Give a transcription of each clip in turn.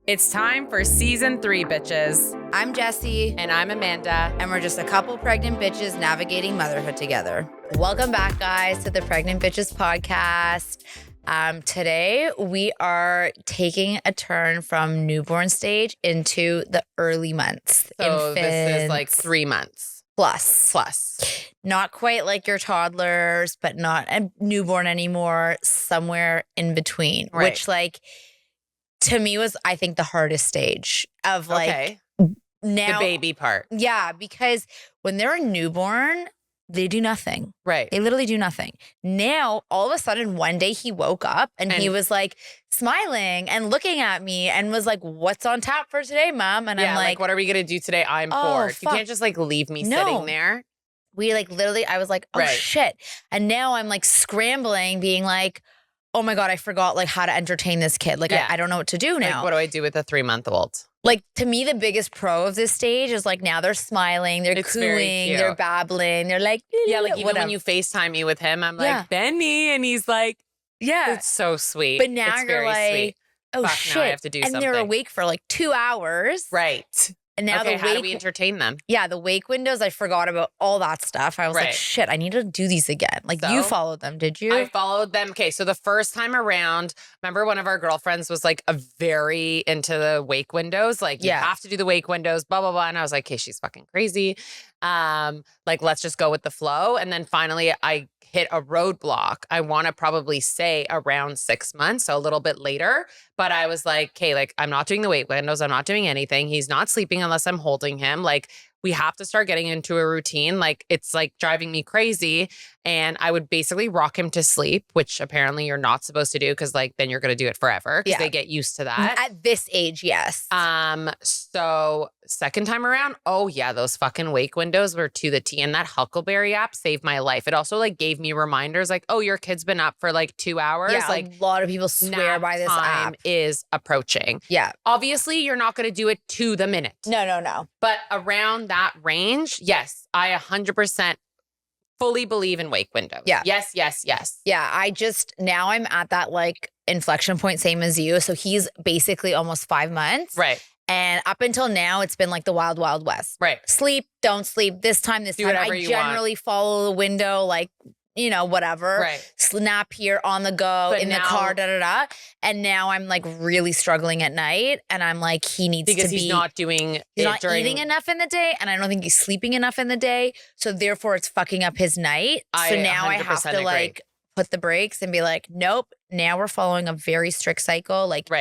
It's time for season 3, bitches. I'm Jessie. And I'm Amanda. And we're just a couple pregnant bitches navigating motherhood together. Welcome back, guys, to the Pregnant Bitches podcast. Today, we are taking a turn from newborn stage into the early months. So this is like 3 months. Plus. Not quite like your toddlers, but not a newborn anymore. Somewhere in between. Right. Which, like, to me was, I think, the hardest stage of like now the baby part. Yeah, because when they're a newborn, they do nothing. Right. They literally do nothing. Now, all of a sudden, one day he woke up and he was like smiling and looking at me and was like, "What's on tap for today, Mom?" And I'm like, what are we going to do today? I'm bored. Fuck. You can't just like leave me sitting there. We like literally, I was like, oh shit. And now I'm like scrambling, being like, oh my God, I forgot like how to entertain this kid. Like, I don't know what to do now. Like, what do I do with a 3-month-old? Like, to me, the biggest pro of this stage is like now they're smiling, they're cooing, they're babbling, they're like, yeah, like even when you FaceTime me with him, I'm like, Benny, and he's like, it's so sweet. But now you're like, sweet. Oh Fuck, shit. Now I have to do and something. they're awake for like 2 hours. Right. And now how do we entertain them? Yeah, the wake windows, I forgot about all that stuff. I was like, shit, I need to do these again. Like, you followed them, did you? I followed them. Okay, so the first time around, remember one of our girlfriends was like very into the wake windows. Like, you have to do the wake windows, blah, blah, blah. And I was like, okay, she's fucking crazy. Like, let's just go with the flow. And then finally, I hit a roadblock. I want to probably say around 6 months, so a little bit later. But I was like, okay, like, I'm not doing the wake windows. I'm not doing anything. He's not sleeping unless I'm holding him. Like, we have to start getting into a routine. Like, it's like driving me crazy. And I would basically rock him to sleep, which apparently you're not supposed to do because like then you're going to do it forever because they get used to that. At this age, yes. So second time around, those fucking wake windows were to the T. And that Huckleberry app saved my life. It also like gave me reminders like, oh, your kid's been up for like 2 hours. Yeah, like a lot of people swear by this time app. Is approaching. Yeah. Obviously, you're not going to do it to the minute. No. But around that range, yes, I 100% fully believe in wake windows. Yeah. Yes. Yeah, now I'm at that like inflection point, same as you. So he's basically almost 5 months. Right. And up until now, it's been like the wild, wild west. Right. Sleep, don't sleep, this time. I generally follow the window, like, you know, whatever. Right. Snap here on the go, in the car, da-da-da. And now I'm like really struggling at night. And I'm like, he needs to be. Because he's not eating enough in the day. And I don't think he's sleeping enough in the day. So therefore it's fucking up his night. So now I have to like put the brakes and be like, nope. Now we're following a very strict cycle. Like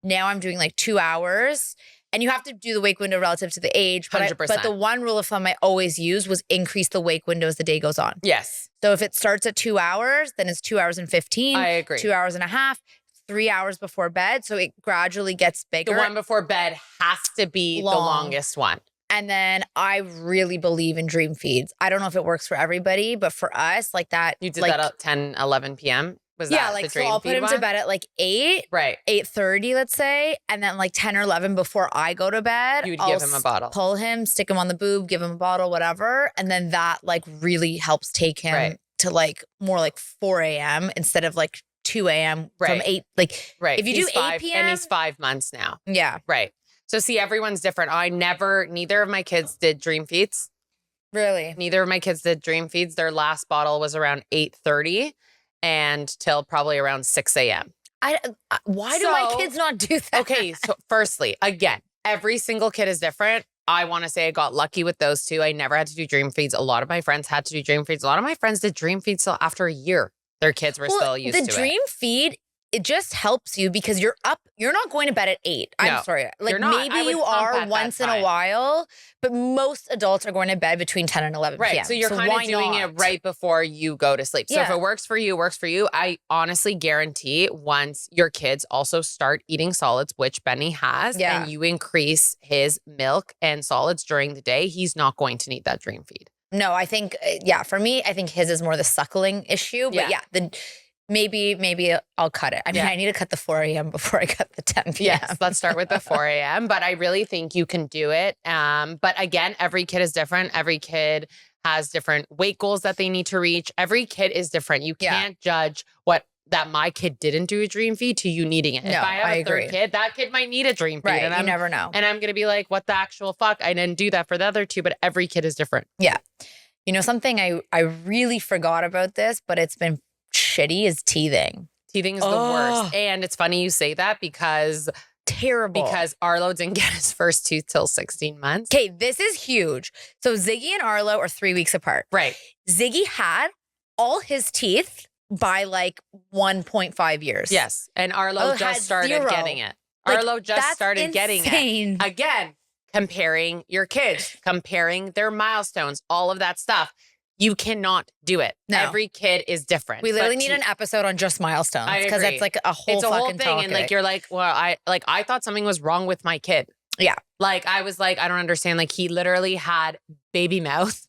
now I'm doing like 2 hours. And you have to do the wake window relative to the age. But 100%. But the one rule of thumb I always used was increase the wake window as the day goes on. Yes. So if it starts at 2 hours, then it's 2 hours and 15. I agree. 2 hours and a half, 3 hours before bed. So it gradually gets bigger. The one before bed has to be the longest one. And then I really believe in dream feeds. I don't know if it works for everybody, but for us, like that. You did that at 10, 11 p.m.? Was that the dream so I'll put him to bed at like 8, right? 8:30, let's say, and then like 10 or 11 before I go to bed, you'd give him a bottle, pull him, stick him on the boob, give him a bottle, whatever, and then that like really helps take him to like more like 4 a.m. instead of like 2 a.m. from 8. Like if you do 8 p.m. and he's 5 months now, right. So see, everyone's different. Neither of my kids did dream feeds. Really, neither of my kids did dream feeds. Their last bottle was around 8:30. And till probably around 6 a.m. Why do my kids not do that? Okay, so firstly, again, every single kid is different. I want to say I got lucky with those two. I never had to do dream feeds. A lot of my friends had to do dream feeds. A lot of my friends did dream feeds till after a year. Their kids were still used to it. The dream feed, it just helps you because you're up. You're not going to bed at 8. I'm sorry. Like maybe you are once in a while, but most adults are going to bed between 10 and 11 p.m. So you're kind of doing it right before you go to sleep. So if it works for you, it works for you. I honestly guarantee once your kids also start eating solids, which Benny has, and you increase his milk and solids during the day, he's not going to need that dream feed. No, I think, for me, I think his is more the suckling issue. But Maybe I'll cut it. I mean, I need to cut the 4 a.m. before I cut the 10 p.m. Yes, let's start with the 4 a.m. But I really think you can do it. But again, every kid is different. Every kid has different weight goals that they need to reach. Every kid is different. You can't judge what that my kid didn't do a dream feed to you needing it. No, if I have a agree. third kid, that kid might need a dream feed. Right, And you never know. And I'm going to be like, what the actual fuck? I didn't do that for the other two, but every kid is different. Yeah. You know, something I really forgot about this, but it's been shitty is teething. Teething is the worst. And it's funny you say that because... Terrible. Because Arlo didn't get his first tooth till 16 months. Okay, this is huge. So Ziggy and Arlo are 3 weeks apart. Right. Ziggy had all his teeth by like 1.5 years. Yes. And Arlo just started getting it. Like, Arlo just started getting it. Again, comparing your kids, comparing their milestones, all of that stuff. You cannot do it. No. Every kid is different. We literally need an episode on just milestones because it's like a whole fucking thing. And like you're like, well, I thought something was wrong with my kid. Yeah. Like I was like, I don't understand. Like he literally had baby mouth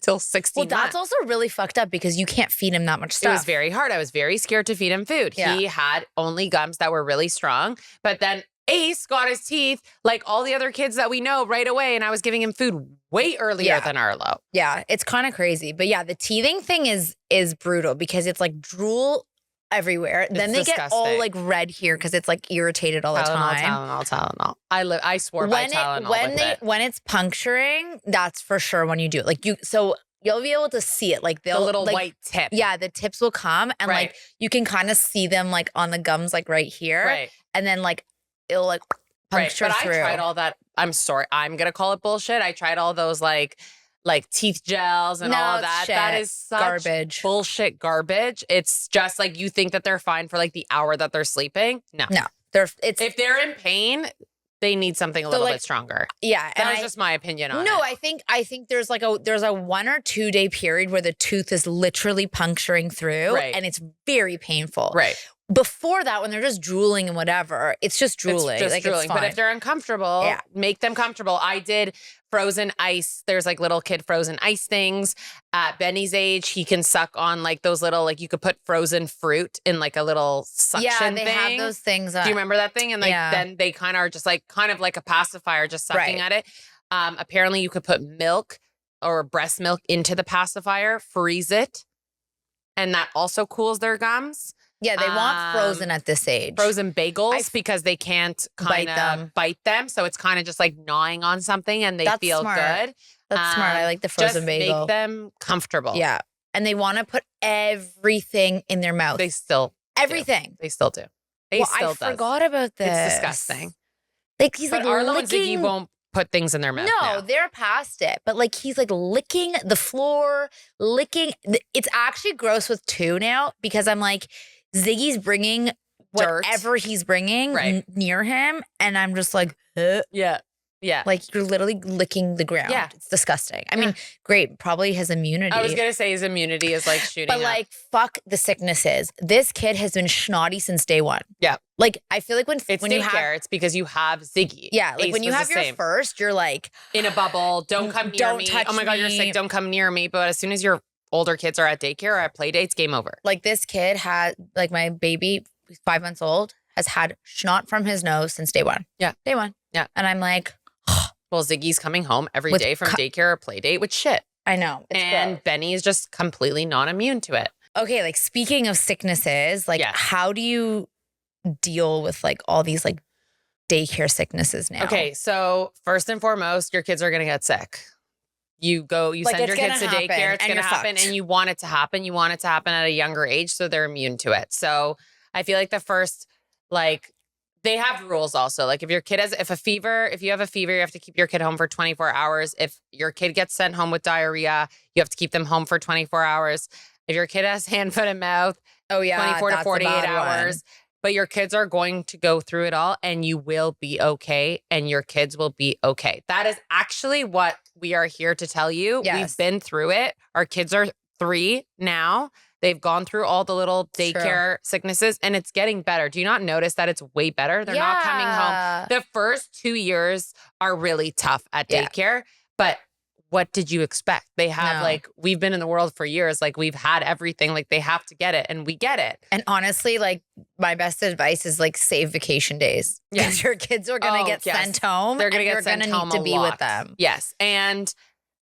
till 16 months. Well, that's also really fucked up because you can't feed him that much stuff. It was very hard. I was very scared to feed him food. Yeah. He had only gums that were really strong, but then Ace got his teeth like all the other kids that we know right away. And I was giving him food way earlier than Arlo. Yeah, it's kind of crazy. But yeah, the teething thing is brutal because it's like drool everywhere. Then they get all like red here because it's like irritated all the time. Tylenol. I swore by Tylenol when it's puncturing, that's for sure when you do it. Like so you'll be able to see it. Like the little white tip. Yeah, the tips will come and like you can kind of see them like on the gums like right here. Right. And then like it'll like puncture through. I tried all that. I'm sorry. I'm going to call it bullshit. I tried all those like teeth gels and all of that. Shit. That is such garbage. Bullshit garbage. It's just like you think that they're fine for like the hour that they're sleeping. No. If they're in pain, they need something a little bit stronger. Yeah. That's just my opinion on it. No, I think there's a 1 or 2 day period where the tooth is literally puncturing through and it's very painful. Right. Before that, when they're just drooling and whatever, it's just drooling. It's drooling. But if they're uncomfortable, make them comfortable. I did frozen ice. There's like little kid frozen ice things. At Benny's age, he can suck on like those little, like you could put frozen fruit in like a little suction thing. Yeah, they have those things. Do you remember that thing? And like then they kind of are just like kind of like a pacifier, just sucking at it. Apparently you could put milk or breast milk into the pacifier, freeze it. And that also cools their gums. Yeah, they want frozen at this age. Frozen bagels because they can't kind of bite them. So it's kind of just like gnawing on something and they feel good. That's smart. I like the frozen bagel. Make them comfortable. Yeah. And they want to put everything in their mouth. They still Everything. Do. They still do. I forgot about this. It's disgusting. Like he's like Arlo and Ziggy won't put things in their mouth. No, they're past it. But like he's like licking the floor, licking. It's actually gross with 2 now because I'm like, Ziggy's bringing whatever he's bringing near him. And I'm just like, yeah. Like you're literally licking the ground. Yeah. It's disgusting. I mean, great. Probably his immunity. I was going to say his immunity is like shooting But like, fuck the sicknesses. This kid has been snotty since day 1. Yeah. Like, I feel like when you have, it's because you have Ziggy. Yeah. Like when you have your first, you're like. In a bubble. Don't come near me. Oh my God, you're sick. Don't come near me. But as soon as you're older kids are at daycare or at play dates, game over. Like this kid had, like my baby, 5 months old, has had snot from his nose since day 1. Yeah. Day 1. Yeah. And I'm like. Well, Ziggy's coming home every day from daycare or play date with shit. I know. And Benny is just completely not immune to it. Okay. Like speaking of sicknesses, like how do you deal with like all these like daycare sicknesses now? Okay. So first and foremost, your kids are going to get sick. You send your kids to daycare, it's going to happen and you want it to happen. You want it to happen at a younger age so they're immune to it. So I feel like the first, like they have rules also. Like if your kid has, if you have a fever, you have to keep your kid home for 24 hours. If your kid gets sent home with diarrhea, you have to keep them home for 24 hours. If your kid has hand, foot, and mouth, 24 to 48 hours. But your kids are going to go through it all and you will be okay and your kids will be okay. That is actually what we are here to tell you. Yes. We've been through it. Our kids are 3 now. They've gone through all the little daycare sicknesses and it's getting better. Do you not notice that it's way better? They're not coming home. The first 2 years are really tough at daycare, but what did you expect? They have like, we've been in the world for years. Like we've had everything, like they have to get it and we get it. And honestly, like my best advice is like save vacation days. Because your kids are going to get sent home. They're going to get sent home to be with them. Yes. And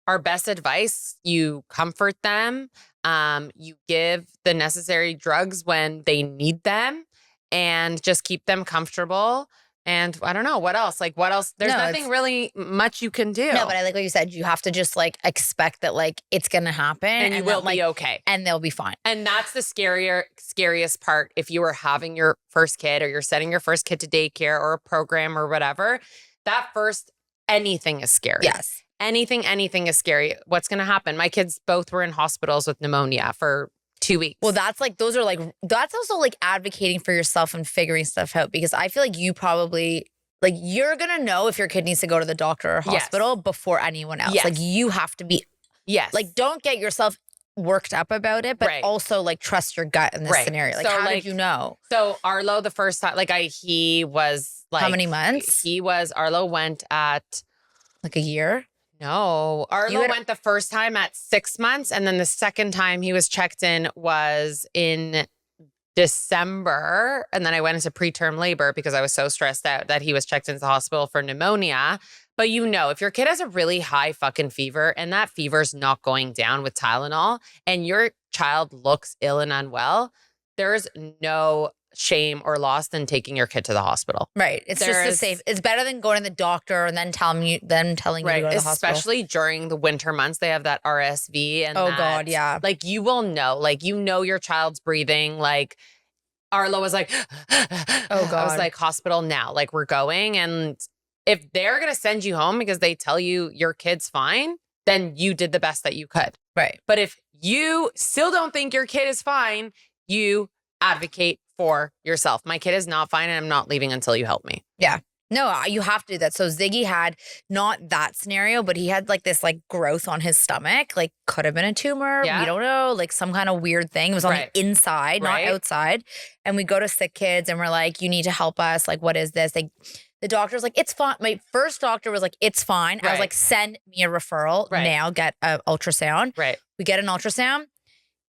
our best advice, you comfort them. You give the necessary drugs when they need them and just keep them comfortable. And I don't know what else. Like, what else? There's nothing really much you can do. No, but I like what you said. You have to just like expect that like it's gonna happen, and you will be okay, and they'll be fine. And that's the scariest part. If you were having your first kid, or you're sending your first kid to daycare or a program or whatever, that first anything is scary. Yes, anything is scary. What's gonna happen? My kids both were in hospitals with pneumonia for 2 weeks. Well, that's also like advocating for yourself and figuring stuff out, because I feel like you probably like you're going to know if your kid needs to go to the doctor or hospital before anyone else. Like you have to be like, don't get yourself worked up about it, but also like trust your gut in this scenario. Like, so, how did you know? So Arlo, the first time, like he was like, how many months? Arlo went at like a year. No, Arlo went the first time at 6 months, and then the second time he was checked in was in December, and then I went into preterm labor because I was so stressed out that he was checked into the hospital for pneumonia. But if your kid has a really high fucking fever and that fever's not going down with Tylenol and your child looks ill and unwell, there's no shame or loss than taking your kid to the hospital. Right. It's just safe. It's better than going to the doctor and then telling you to go to the hospital. Especially during the winter months, they have that RSV and God, yeah. Like you will know, like your child's breathing. Like Arlo was like, oh God. I was like, hospital now. Like we're going, and if they're gonna send you home because they tell you your kid's fine, then you did the best that you could. Right. But if you still don't think your kid is fine, you advocate for yourself. My kid is not fine and I'm not leaving until you help me. Yeah. No, you have to do that. So Ziggy had not that scenario, but he had like this like growth on his stomach, like could have been a tumor. Yeah. We don't know, like some kind of weird thing. It was on the inside, not outside. And we go to sick kids and we're like, you need to help us. Like, what is this? The doctor's like, it's fine. My first doctor was like, it's fine. I was like, send me a referral now, get an ultrasound. Right. We get an ultrasound.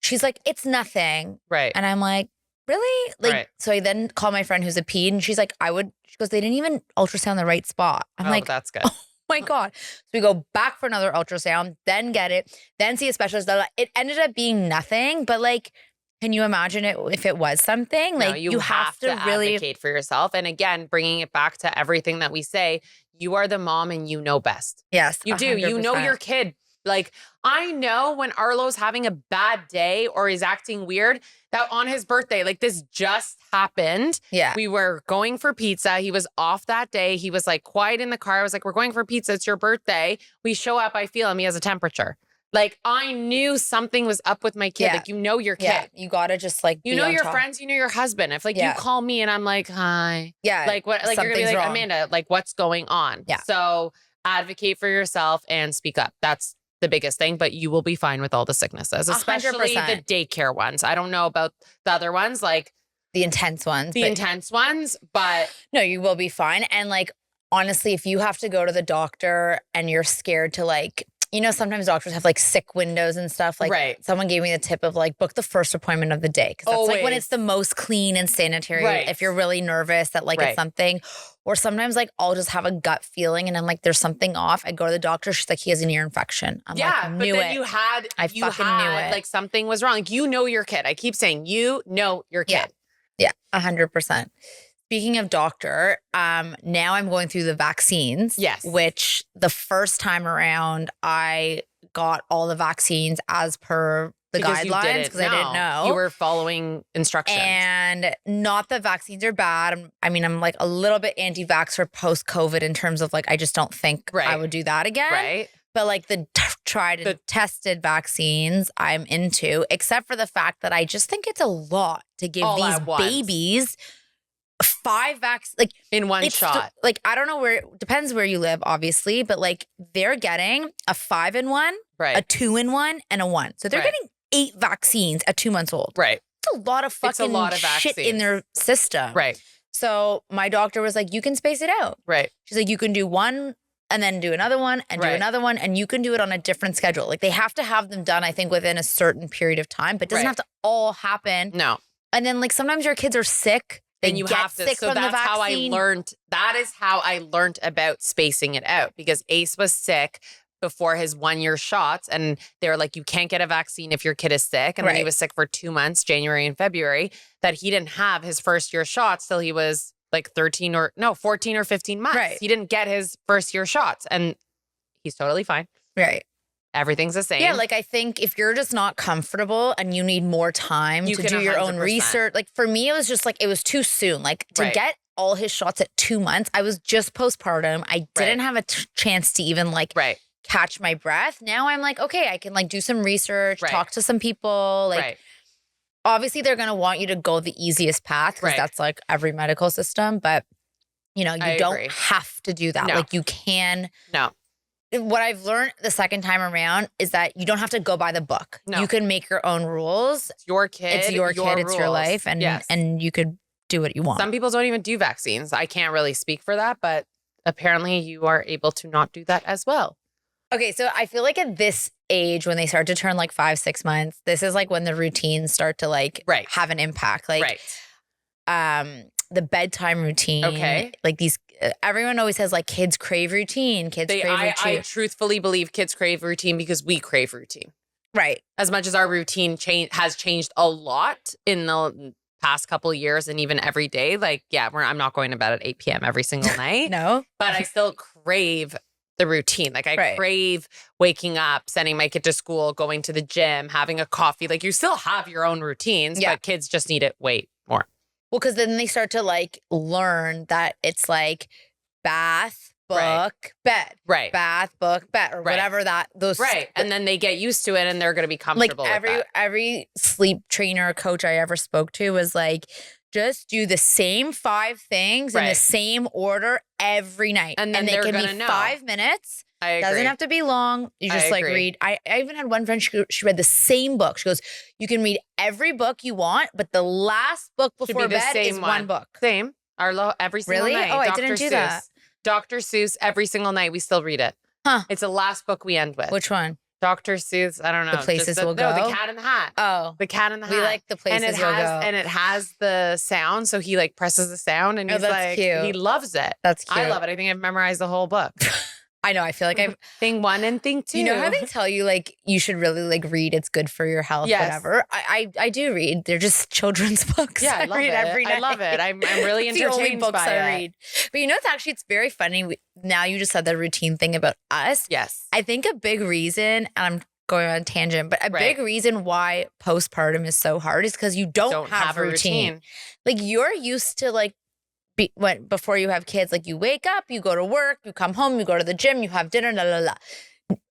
She's like, it's nothing. Right. And I'm like, really? Like, so I then call my friend who's a ped, and she's like, she goes, they didn't even ultrasound the right spot. I'm like, that's good. Oh my God. So we go back for another ultrasound, then get it, then see a specialist. It ended up being nothing, but like, can you imagine it if it was something? Like, you have to really advocate for yourself. And again, bringing it back to everything that we say, you are the mom and you know best. Yes, you 100%. Do. You know your kid. Like, I know when Arlo's having a bad day or is acting weird, that on his birthday, like this just happened. Yeah. We were going for pizza. He was off that day. He was like quiet in the car. I was like, we're going for pizza. It's your birthday. We show up. I feel him. He has a temperature. Like, I knew something was up with my kid. Yeah. Like, you know your kid. Yeah. You got to just like, you know your friends, you know your husband. If like you call me and I'm like, hi. Yeah. Like what, like you're gonna be like, wrong. Amanda, like what's going on? Yeah. So advocate for yourself and speak up. That's the biggest thing, but you will be fine with all the sicknesses, especially 100%. The daycare ones. I don't know about the other ones, like the intense ones. But no, you will be fine. And like, honestly, if you have to go to the doctor and you're scared to like, sometimes doctors have like sick windows and stuff. Like someone gave me the tip of like, book the first appointment of the day. Cause that's like when it's the most clean and sanitary. If you're really nervous that like it's something. Or sometimes like I'll just have a gut feeling and I'm like, there's something off. I go to the doctor. She's like, he has an ear infection. I'm like, but then you knew it. Like something was wrong. Like, you know your kid. I keep saying, you know your kid. Yeah, 100%. Speaking of doctor, now I'm going through the vaccines. Yes. Which the first time around, I got all the vaccines as per the guidelines because I didn't know. You were following instructions. And not that vaccines are bad. I'm like a little bit anti-vax for post-COVID in terms of like, I just don't think I would do that again. Right. But like the tried and tested vaccines I'm into, except for the fact that I just think it's a lot to give these babies 5 vaccines, like in one shot. Like, I don't know depends where you live, obviously, but like they're getting a 5-in-1, a 2-in-1, and a 1. So they're getting 8 vaccines at 2 months old. Right. It's a lot of fucking shit in their system. Right. So my doctor was like, you can space it out. Right. She's like, you can do one and then do another one and do another one. And you can do it on a different schedule. Like, they have to have them done, I think, within a certain period of time, but it doesn't have to all happen. No. And then like sometimes your kids are sick. And you have to. So that's how I learned. That is how I learned about spacing it out, because Ace was sick, before his 1-year shots. And they were like, you can't get a vaccine if your kid is sick. And then he was sick for 2 months, January and February, that he didn't have his first year shots till he was like 14 or 15 months. Right. He didn't get his first year shots and he's totally fine. Right. Everything's the same. Yeah, like I think if you're just not comfortable and you need more time to do your own research, like for me, it was just like, it was too soon. Like to get all his shots at 2 months, I was just postpartum. I didn't have a chance to even like catch my breath. Now I'm like, okay, I can like do some research, talk to some people. Like obviously they're going to want you to go the easiest path because that's like every medical system. But you know, you don't have to do that. No. Like you can. No. What I've learned the second time around is that you don't have to go by the book. No. You can make your own rules. It's your kid. It's your kid. It's your life. And and you could do what you want. Some people don't even do vaccines. I can't really speak for that, but apparently you are able to not do that as well. Okay, so I feel like at this age, when they start to turn like 5-6 months, this is like when the routines start to like have an impact. Like the bedtime routine. Okay. Like these, everyone always says like kids crave routine. Kids crave routine. I truthfully believe kids crave routine because we crave routine. Right. As much as our routine has changed a lot in the past couple of years and even every day. Like, I'm not going to bed at 8 p.m. every single night. No. But I still crave the routine. Like I crave waking up, sending my kid to school, going to the gym, having a coffee. Like you still have your own routines, but kids just need it way more. Well, because then they start to like learn that it's like bath, book, bed. Right. Bath, book, bed, or whatever that those. Right. And then they get used to it and they're going to be comfortable like with that. Every sleep trainer or coach I ever spoke to was like, just do the same 5 things in the same order every night. And then they can be 5 minutes. I agree. Doesn't have to be long. You just like read. I even had one friend, she read the same book. She goes, you can read every book you want, but the last book before bed is one book. Same. Every single night. Oh, I didn't do that. Dr. Seuss, every single night, we still read it. Huh. It's the last book we end with. Which one? Dr. Seuss, I don't know. The Places We'll Go? No, The Cat in the Hat. Oh. The Cat in the Hat. We like The Places We'll Go. And it has the sound, so he like presses the sound and he's like, cute. He loves it. That's cute. I love it. I think I've memorized the whole book. I know. I feel like I've thing 1 and thing 2. You know how they tell you like you should really like read, it's good for your health, whatever. I do read. They're just children's books. Yeah, I love read it. every night. I love it. I'm really entertained the only books by I read. But you know, it's very funny. Now you just said the routine thing about us. Yes. I think a big reason, and I'm going on a tangent, but a big reason why postpartum is so hard is because you don't have a routine. Like you're used to like before you have kids, like you wake up, you go to work, you come home, you go to the gym, you have dinner, la la la.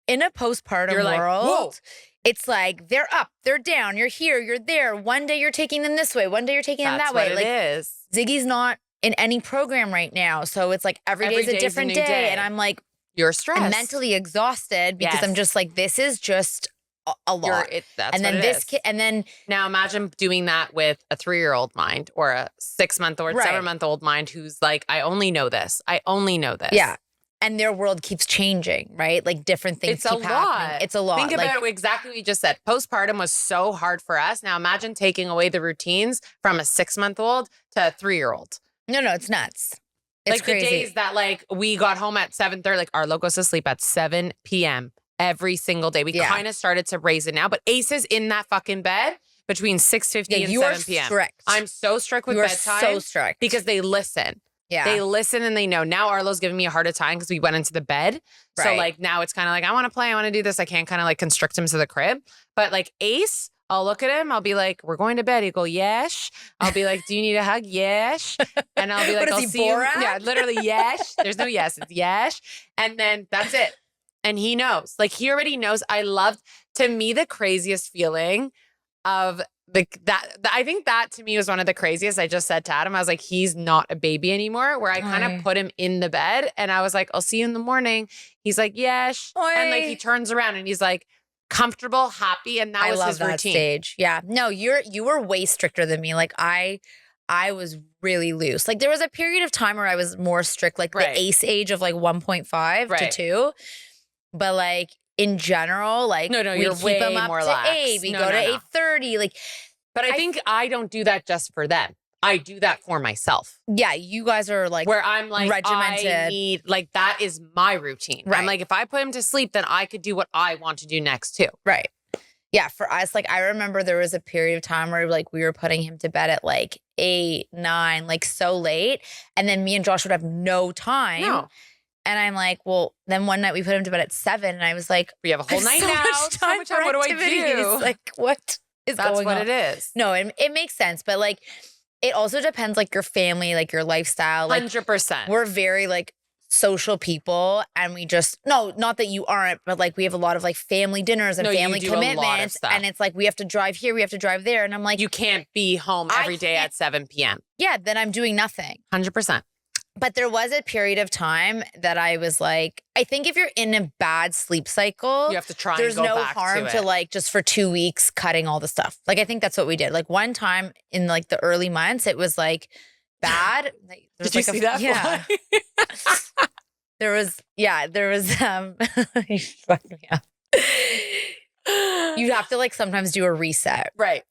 In a postpartum world, it's like they're up, they're down, you're here, you're there. One day you're taking them this way, one day you're taking them that way. Like it is. Ziggy's not in any program right now, so it's like every day is a different day, and I'm like, you're stressed. I'm mentally exhausted because I'm just like, this is just a lot. And then this kid, and then now imagine doing that with a 3-year-old mind or a 6-month-old, 7-month-old mind who's like, I only know this. I only know this. Yeah. And their world keeps changing, right? Like different things keep happening. It's a lot. Think about exactly what you just said. Postpartum was so hard for us. Now imagine taking away the routines from a 6-month-old to a 3-year-old. No, it's nuts. It's like crazy. The days that like we got home at 7:30, like Arlo goes to sleep at 7 p.m. every single day. We kind of started to raise it now, but Ace is in that fucking bed between 6:50 and 7 p.m. Strict. I'm so strict with bedtime. So strict. Because they listen. Yeah. They listen and they know. Now Arlo's giving me a harder time because we went into the bed. Right. So like now it's kind of like, I want to play. I want to do this. I can't kind of like constrict him to the crib. But like Ace, I'll look at him. I'll be like, we're going to bed. He'll go, yes. I'll be like, do you need a hug? Yes. And I'll be like, I'll see you. Yeah, literally, yes. There's no yes. It's yes. And then that's it. And he knows. Like he already knows. I loved, to me, the craziest feeling of I think that to me was one of the craziest. I just said to Adam, I was like, he's not a baby anymore, where I kind of put him in the bed and I was like, I'll see you in the morning. He's like, yes. And like he turns around and he's like, comfortable, happy, and that was his routine. Stage. Yeah. No, you were way stricter than me. Like I was really loose. Like there was a period of time where I was more strict, like the Ace age of like 1.5 to 2. But like in general, like no, we you're keep way them up more to lax. 8. We go to 8:30. Like, but I think I don't do that just for them. I do that for myself. Yeah, you guys are like where I'm like regimented. I need like that is my routine. Right. I'm like if I put him to sleep, then I could do what I want to do next too. Right. Yeah, for us, like I remember there was a period of time where like we were putting him to bed at like 8, 9, like so late, and then me and Josh would have no time. No. And I'm like, well, then one night we put him to bed at 7, and I was like, we have a whole night now. So much time. What do I do? Like, what is That's going on? what it is. No, it makes sense, but like, it also depends, like your family, like your lifestyle. Like 100%. We're very like social people, and we just not that you aren't, but like we have a lot of like family dinners and family commitments, and it's like we have to drive here, we have to drive there, and I'm like, you can't be home every day at 7 p.m. Yeah, then I'm doing nothing. 100%. But there was a period of time that I was like, I think if you're in a bad sleep cycle, you have to try. There's and go no back harm to like just for 2 weeks cutting all the stuff. Like I think that's what we did. Like one time in like the early months, it was like bad. Did you see that? Yeah. There was you fucked me up. You have to like sometimes do a reset. Right.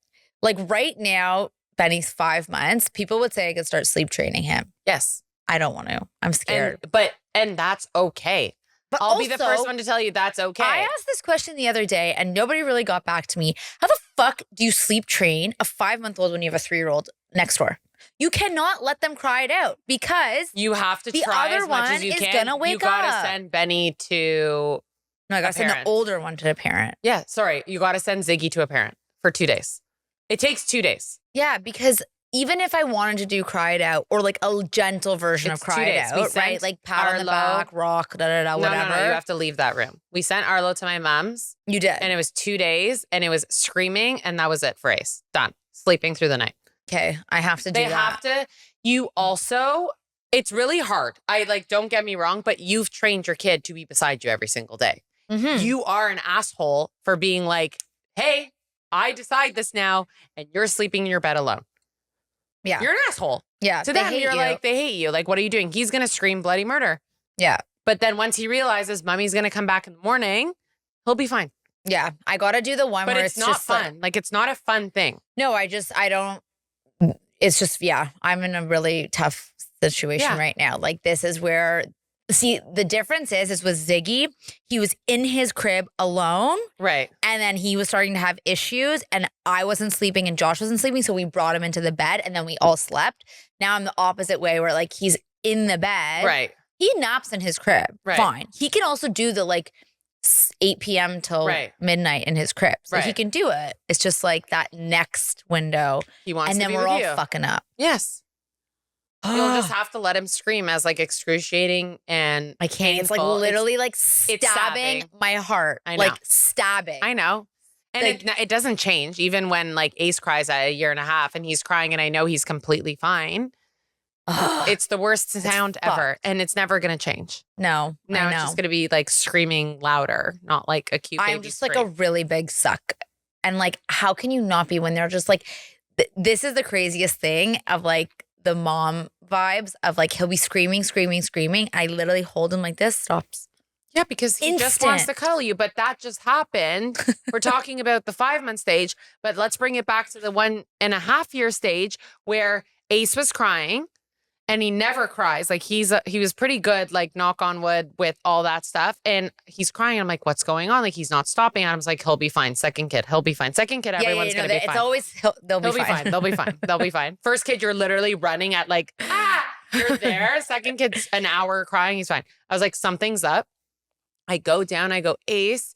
Like right now, Benny's 5 months. People would say I could start sleep training him. Yes. I don't want to. I'm scared. And that's okay. But I'll be the first one to tell you that's okay. I asked this question the other day and nobody really got back to me. How the fuck do you sleep train a 5-month-old when you have a 3-year-old next door? You cannot let them cry it out because you have to try as much as you can. The other one is gonna wake up. You gotta send Benny to No, I gotta send the older one to a parent. Yeah, sorry. You gotta send Ziggy to a parent for 2 days. It takes 2 days. Yeah, because even if I wanted to do cry it out or like a gentle version of cry it out, right? Like pat on the back, rock, whatever. No, you have to leave that room. We sent Arlo to my mom's. You did. And it was 2 days and it was screaming and that was it for Ace. Done. Sleeping through the night. Okay, I have to do that. They have to. You also, it's really hard. Don't get me wrong, but you've trained your kid to be beside you every single day. Mm-hmm. You are an asshole for being like, hey, I decide this now and you're sleeping in your bed alone. Yeah. You're an asshole. Yeah. To them, you're like, they hate you. Like, what are you doing? He's going to scream bloody murder. Yeah. But then once he realizes mommy's going to come back in the morning, he'll be fine. Yeah. I got to do the one but where it's not just fun. Like, it's not a fun thing. No, I don't. It's just, yeah, I'm in a really tough situation right now. Like, this is where, see, the difference is with Ziggy, he was in his crib alone. Right. And then he was starting to have issues and I wasn't sleeping and Josh wasn't sleeping. So we brought him into the bed and then we all slept. Now I'm the opposite way where like he's in the bed. Right. He naps in his crib. Right. Fine. He can also do the like 8 p.m. till midnight in his crib. So he can do it. It's just like that next window. He wants and to then be we're with all you. fucking up. Yes. You'll just have to let him scream as like excruciating and I can't. It's like literally like stabbing my heart. I know. Like stabbing. I know. And like, it doesn't change even when like Ace cries at 1.5 years and he's crying and I know he's completely fine. It's the worst sound ever and it's never going to change. No. Now it's just going to be like screaming louder, not like a cute baby I'm just like a really big suck. And like, how can you not be when they're just like, this is the craziest thing of like the mom vibes of like, he'll be screaming. I literally hold him like this, stops. Yeah, because he just wants to cuddle you. But that just happened. We're talking about the 5-month stage, but let's bring it back to the 1.5 year stage where Ace was crying. And he never cries. Like he was pretty good, like knock on wood with all that stuff. And he's crying. I'm like, what's going on? Like he's not stopping. Adam's like, he'll be fine. Second kid, he'll be fine. Second kid, everyone's going to be fine. It's always, they'll be fine. They'll be fine. They'll be fine. First kid, you're literally running at like, you're there. Second kid's an hour crying. He's fine. I was like, something's up. I go down. I go, Ace.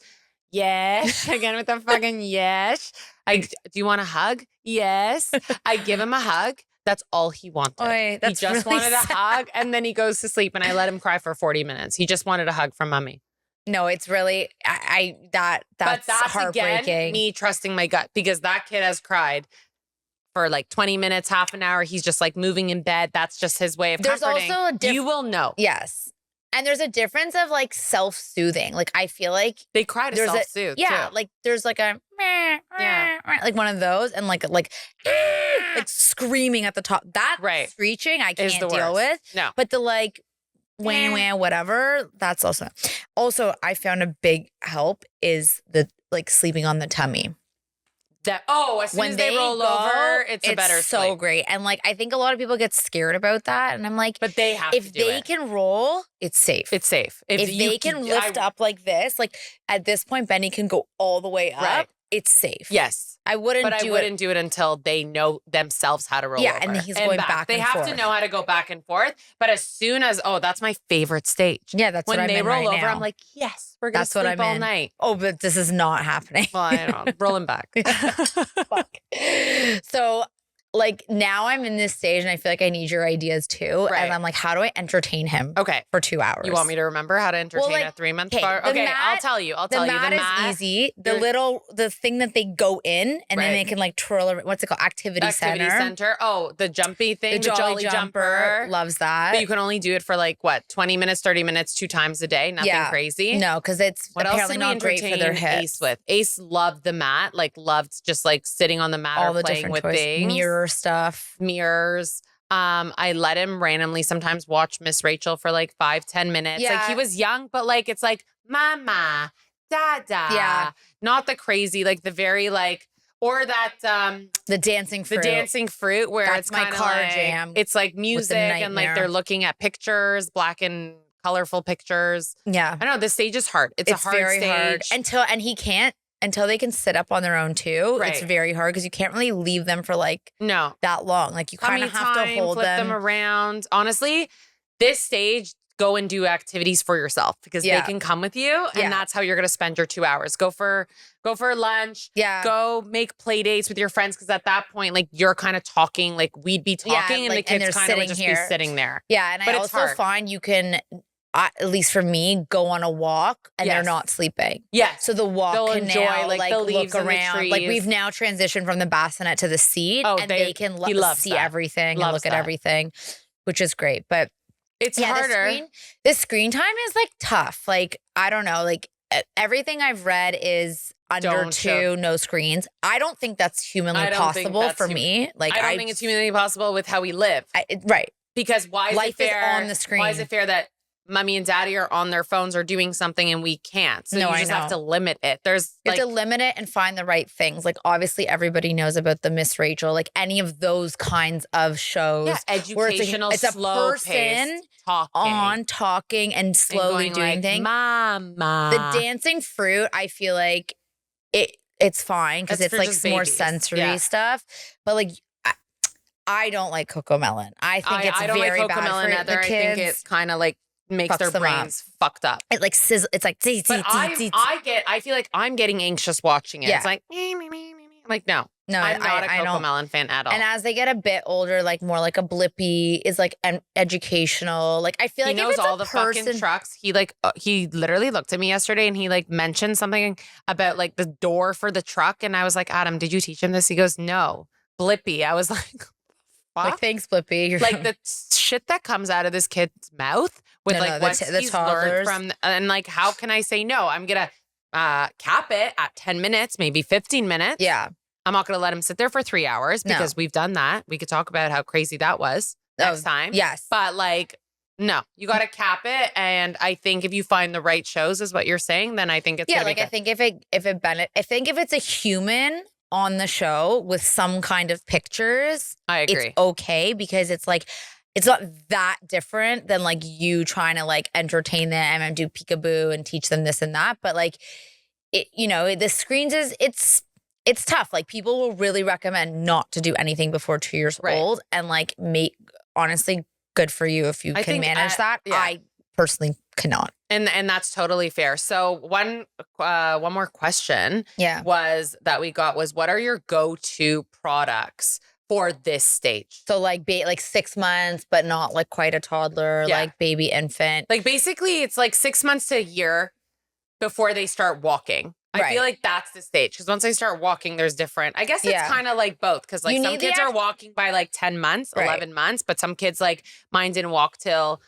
Yes. Again with the fucking yes. Do you want a hug? Yes. I give him a hug. That's all he wanted. Oy, he just really wanted a hug and then he goes to sleep and I let him cry for 40 minutes. He just wanted a hug from mommy. No, it's really, that's heartbreaking. Again, me trusting my gut because that kid has cried for like 20 minutes, half an hour. He's just like moving in bed. That's just his way of comforting. There's also you will know. Yes. And there's a difference of like self-soothing. Like I feel like they cry to self-soothe. Yeah, too. Like there's like a like one of those and like screaming at the top. That screeching I can't deal with. No. But the like wah whatever, that's also I found a big help is the like sleeping on the tummy. As soon as they roll over, it's a better so sleep. great. And like, I think a lot of people get scared about that. And I'm like, but they have if to do they can roll, it's safe. It's safe. If they can lift up like this, like at this point, Benny can go all the way up. Right. It's safe. Yes. I wouldn't do it until they know themselves how to roll over. And then he's going back They have to know how to go back and forth. But as soon as, that's my favorite stage. Yeah, that's when what I'm they in roll right over, now. I'm like, yes, we're going to sleep all night. Oh, but this is not happening. Well, I know. Rolling back. Fuck. So like now I'm in this stage and I feel like I need your ideas too. Right. And I'm like, how do I entertain him Okay. for 2 hours? You want me to remember how to entertain a 3-month bar? Okay, I'll tell you. The mat is easy. The thing that they go in and then they can like twirl. What's it called? Activity center. Oh, the jumpy thing. The jolly jumper. Loves that. But you can only do it for like what, 20 minutes, 30 minutes, 2 times a day. Nothing crazy. No, because it's apparently not great for their hips. Ace with Ace loved the mat. Like loved just like sitting on the mat all or the playing with toys, things. mirror stuff. Mirrors. I let him randomly sometimes watch Miss Rachel for like 5-10 minutes. Yeah. Like he was young, but like it's like mama, dada. Yeah. Not the crazy, like the very like, or that the dancing fruit. The dancing fruit where That's it's my kind of car like, jam. It's like music and like they're looking at pictures, black and colorful pictures. Yeah. I know the stage is hard. It's a hard very stage. Hard. Until they can sit up on their own too. Right. It's very hard because you can't really leave them for like no that long. Like you kind of have to hold flip them around. Honestly, this stage, go and do activities for yourself because they can come with you, and that's how you're gonna spend your 2 hours. Go for lunch. Yeah. Go make play dates with your friends because at that point, like you're kind of talking, like we'd be talking, and the kids kind of would just be sitting there. Yeah, and I also find you can. At least for me, go on a walk and they're not sleeping. Yeah. So the walk they'll can enjoy now like the leaves look around. And the trees. Like we've now transitioned from the bassinet to the seat, and they can see everything and look at everything, which is great. But it's harder. The screen time is like tough. Like I don't know. Like everything I've read is under 2, no screens. I don't think that's humanly possible for me. Like I don't think it's humanly possible with how we live. Right. Because why is life it fair is on the screen? Why is it fair that mommy and daddy are on their phones or doing something and we can't? So you just have to limit it. You have to limit it and find the right things. Like obviously everybody knows about the Miss Rachel, like any of those kinds of shows. Yeah, educational, it's a person talking and slowly and doing like, things. Mama. The dancing fruit, I feel like it's fine because it's like more sensory stuff. But like I don't like Cocomelon. I think it's very bad for the kids. I think it's kind of like makes their brains fucked up. It like sizzle. It's like but I feel like I'm getting anxious watching it. Yeah. It's like I'm like no, I'm not a Cocomelon fan at all. And as they get a bit older, like more like a Blippi is like educational. Like I feel like he knows all the fucking trucks. He like he literally looked at me yesterday and he like mentioned something about like the door for the truck, and I was like, Adam, did you teach him this? He goes, no, Blippi. I was like. Like thanks, Blippi. You're like the shit that comes out of this kid's mouth with what he's learned from, and like how can I say no? I'm gonna cap it at 10 minutes, maybe 15 minutes. Yeah, I'm not gonna let him sit there for 3 hours because we've done that. We could talk about how crazy that was next time. Yes, but like no, you got to cap it. And I think if you find the right shows, is what you're saying, then I think it's like I think if it's a human on the show with some kind of pictures, I agree. It's okay because it's like it's not that different than like you trying to like entertain them and do peekaboo and teach them this and that. But like it, the screens it's tough. Like people will really recommend not to do anything before 2 years old, and like honestly, good for you if you can manage that. Yeah. I personally cannot. And that's totally fair. So one more question was that we got was, what are your go-to products for this stage? So like 6 months, but not like quite a toddler, like baby infant. Like basically it's like 6 months to a year before they start walking. I feel like that's the stage because once they start walking, there's different. I guess it's kind of like both because like some kids are walking by like 10 months, 11 months, but some kids like mine didn't walk till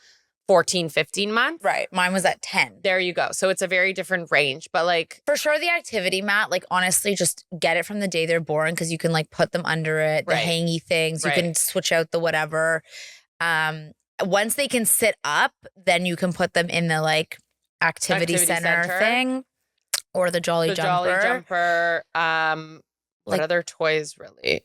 14, 15 months. Right. Mine was at 10. There you go. So it's a very different range, but like. For sure, the activity mat, like honestly, just get it from the day they're born because you can like put them under it, the hangy things. You can switch out the whatever. Once they can sit up, then you can put them in the like activity center thing or the Jolly Jumper. Jolly Jumper. What other toys really?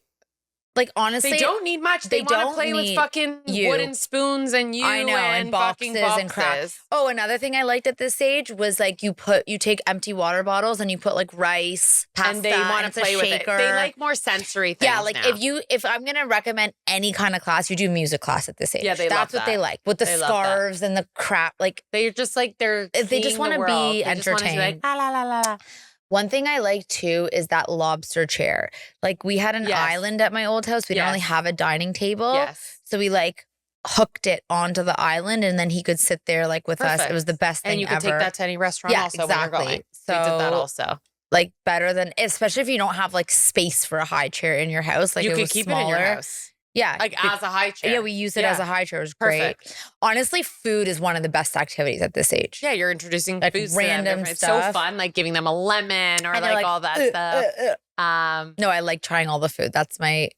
Like, honestly, they don't need much. They want to play with fucking wooden spoons and I know, and boxes and crap. Oh, another thing I liked at this age was like you take empty water bottles and you put like rice, pasta, and they want to play with it. They like more sensory things. Yeah, like now. if I'm gonna recommend any kind of class, you do music class at this age. Yeah, that's what they like with the scarves and the crap. Like they're just like they just want to be entertained. Like, la la la la. One thing I like too is that lobster chair. Like we had an island at my old house. We didn't really have a dining table. Yes. So we like hooked it onto the island and then he could sit there like with us. It was the best thing ever. And you could take that to any restaurant also when you're going. So we did that also. Like better than, especially if you don't have like space for a high chair in your house. Like you could was keep smaller. it in your house. Yeah. Like as a high chair. Yeah, we use it as a high chair. It was great. Honestly, food is one of the best activities at this age. Yeah, you're introducing like foods random to them. It's stuff. so fun, like giving them a lemon or like all that stuff. No, I like trying all the food. That's my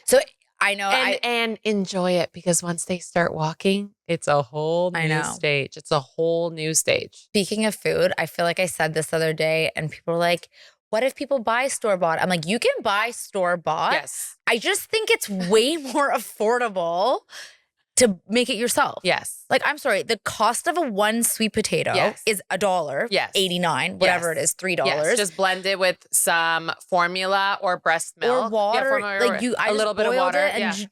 So I know and enjoy it because once they start walking, it's a whole new stage. It's a whole new stage. Speaking of food, I feel like I said this the other day and people were like, what if people buy store-bought? I'm like, you can buy store-bought. Yes. I just think it's way more affordable to make it yourself. Yes. Like, I'm sorry, the cost of a one sweet potato is $1. Yes. 89, whatever it is, $3. Yes. Just blend it with some formula or breast milk. Or water. Like a little bit of water and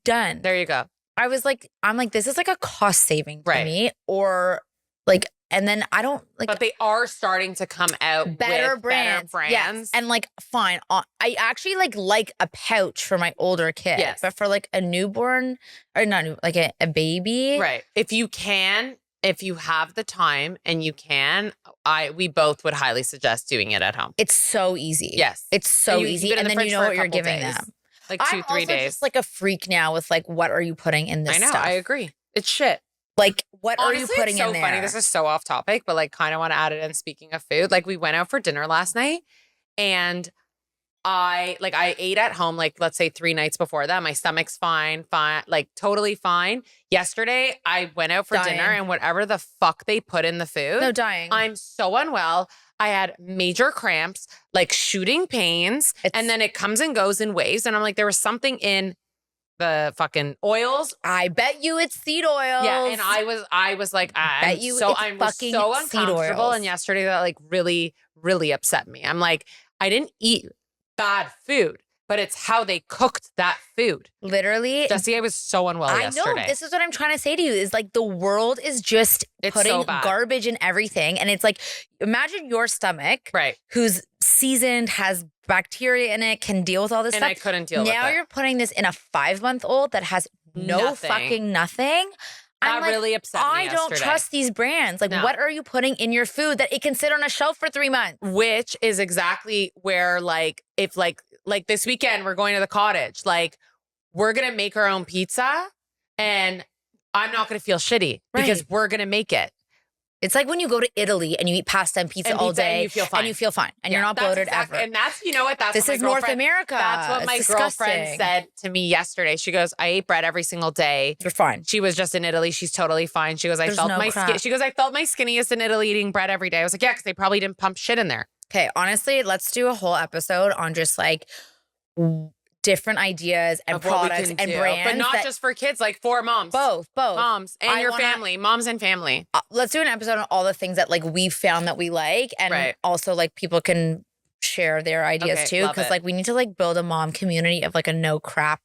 done. There you go. I'm like, this is like a cost saving for me. Or like, and then I don't like. But they are starting to come out better with brands. Better brands. Yes. And like, fine. I actually like a pouch for my older kid. Yes. But for like a newborn or not like a baby. Right. If you have the time and you can, we both would highly suggest doing it at home. It's so easy. Yes. It's so easy. And then you know what you're giving them. Like 2-3 days. I'm just like a freak now with like, what are you putting in this stuff? I agree. It's shit. Like, what are you putting in there? It's so funny. This is so off topic, but like kind of want to add it in. Speaking of food, like we went out for dinner last night and I ate at home, like let's say 3 nights before that. My stomach's fine, like totally fine. Yesterday, I went out for dinner and whatever the fuck they put in the food. No, dying. I'm so unwell. I had major cramps, like shooting pains, and then it comes and goes in waves. And I'm like, there was something in the fucking oils. I bet you it's seed oils. Yeah, and I was like, I'm so uncomfortable. And yesterday that like really, really upset me. I'm like, I didn't eat bad food, but it's how they cooked that food. Literally, Jesse, I was so unwell yesterday. I know. This is what I'm trying to say to you is like the world is just putting garbage in everything. And it's like, imagine your stomach, right, who's seasoned, has bacteria in it, can deal with all this stuff. And I couldn't deal with it. Now you're putting this in a 5-month-old that has fucking nothing. That really upset me I don't trust these brands. Like, what are you putting in your food that it can sit on a shelf for 3 months? Which is exactly where, like, if like this weekend we're going to the cottage, like we're gonna make our own pizza, and I'm not gonna feel shitty because we're gonna make it. It's like when you go to Italy and you eat pasta and pizza all day, and you feel fine, and you're not bloated ever. And that's, you know what? This is North America. That's what my girlfriend said to me yesterday. She goes, I ate bread every single day. You're fine. She was just in Italy. She's totally fine. She goes, I felt my skin. She goes, I felt my skinniest in Italy eating bread every day. I was like, yeah, because they probably didn't pump shit in there. Okay, honestly, let's do a whole episode on just like different ideas and products and brands. But not just for kids, like for moms. Both. Moms and your family. Moms and family. Let's do an episode on all the things that like we found that we like. And also like people can share their ideas too. Because like we need to like build a mom community of like a no crap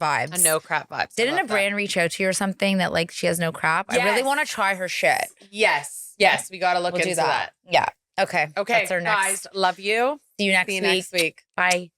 vibes. A no crap vibes. Didn't a brand reach out to you or something that like she has no crap? Yes. I really want to try her shit. Yes. We got to look into that. Yeah. Okay. That's our next. Guys, love you. See you next week. Bye.